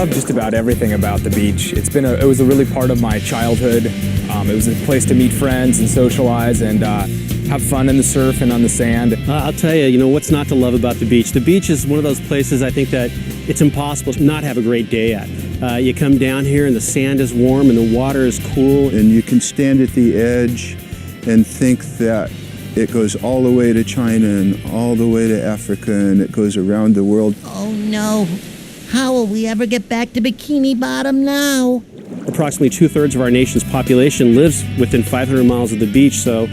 love just about everything about the beach. It was a really part of my childhood. It was a place to meet friends and socialize and have fun in the surf and on the sand. I'll tell you, what's not to love about the beach. The beach is one of those places I think that it's impossible to not have a great day at. You come down here and the sand is warm and the water is cool. And you can stand at the edge and think that it goes all the way to China and all the way to Africa, and it goes around the world. Oh no, how will we ever get back to Bikini Bottom now? Approximately 2/3 of our nation's population lives within 500 miles of the beach, so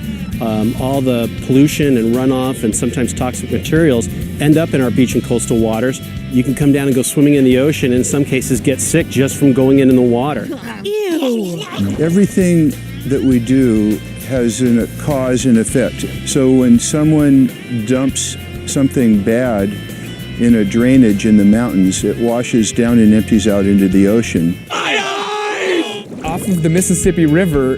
all the pollution and runoff and sometimes toxic materials end up in our beach and coastal waters. You can come down and go swimming in the ocean, and in some cases get sick just from going in the water. Ew! Everything that we do has a cause and effect. So when someone dumps something bad in a drainage in the mountains, it washes down and empties out into the ocean. Off of the Mississippi River,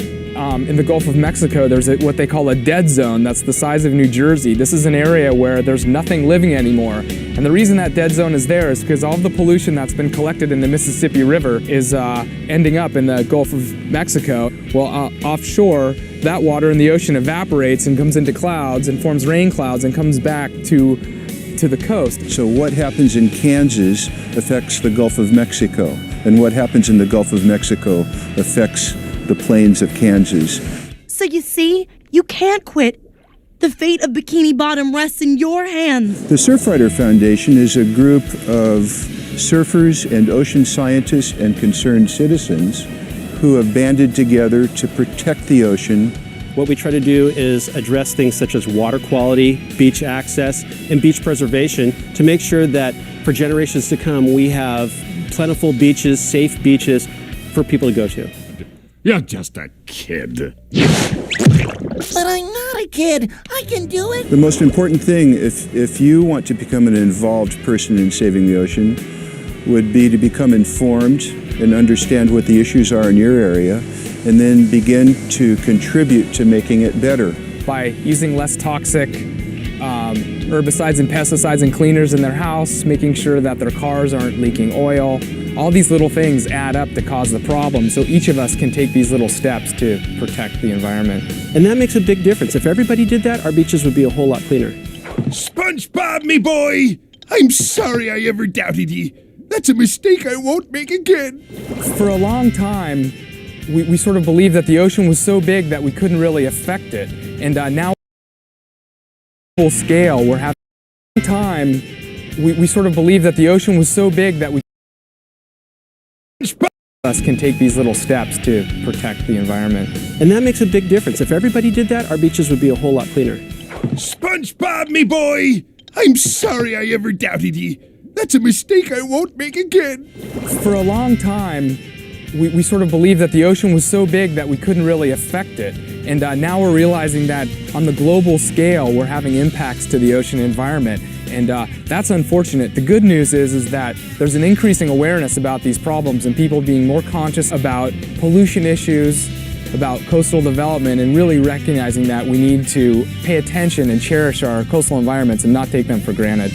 in the Gulf of Mexico, there's what they call a dead zone that's the size of New Jersey. This is an area where there's nothing living anymore. And the reason that dead zone is there is because all the pollution that's been collected in the Mississippi River is ending up in the Gulf of Mexico. Well, offshore, that water in the ocean evaporates and comes into clouds and forms rain clouds and comes back to the coast. So what happens in Kansas affects the Gulf of Mexico, and what happens in the Gulf of Mexico affects the plains of Kansas. So you see, you can't quit. The fate of Bikini Bottom rests in your hands. The Surfrider Foundation is a group of surfers and ocean scientists and concerned citizens who have banded together to protect the ocean. What we try to do is address things such as water quality, beach access, and beach preservation to make sure that for generations to come we have plentiful beaches, safe beaches for people to go to. You're just a kid. But I'm not a kid. I can do it. The most important thing, if you want to become an involved person in saving the ocean, would be to become informed and understand what the issues are in your area, and then begin to contribute to making it better. By using less toxic herbicides and pesticides and cleaners in their house, making sure that their cars aren't leaking oil. All these little things add up to cause the problem, so each of us can take these little steps to protect the environment. And that makes a big difference. If everybody did that, our beaches would be a whole lot cleaner. SpongeBob, me boy! I'm sorry I ever doubted ye. That's a mistake I won't make again. For a long time, we sort of believed that the ocean was so big that we couldn't really affect it. And now, full scale, we're having time. We sort of believed that the ocean was so big that we us can take these little steps to protect the environment. And that makes a big difference. If everybody did that, our beaches would be a whole lot cleaner. SpongeBob, me boy! I'm sorry I ever doubted ye. That's a mistake I won't make again. For a long time, we sort of believed that the ocean was so big that we couldn't really affect it. And now we're realizing that on the global scale, we're having impacts to the ocean environment. And that's unfortunate. The good news is that there's an increasing awareness about these problems and people being more conscious about pollution issues, about coastal development, and really recognizing that we need to pay attention and cherish our coastal environments and not take them for granted.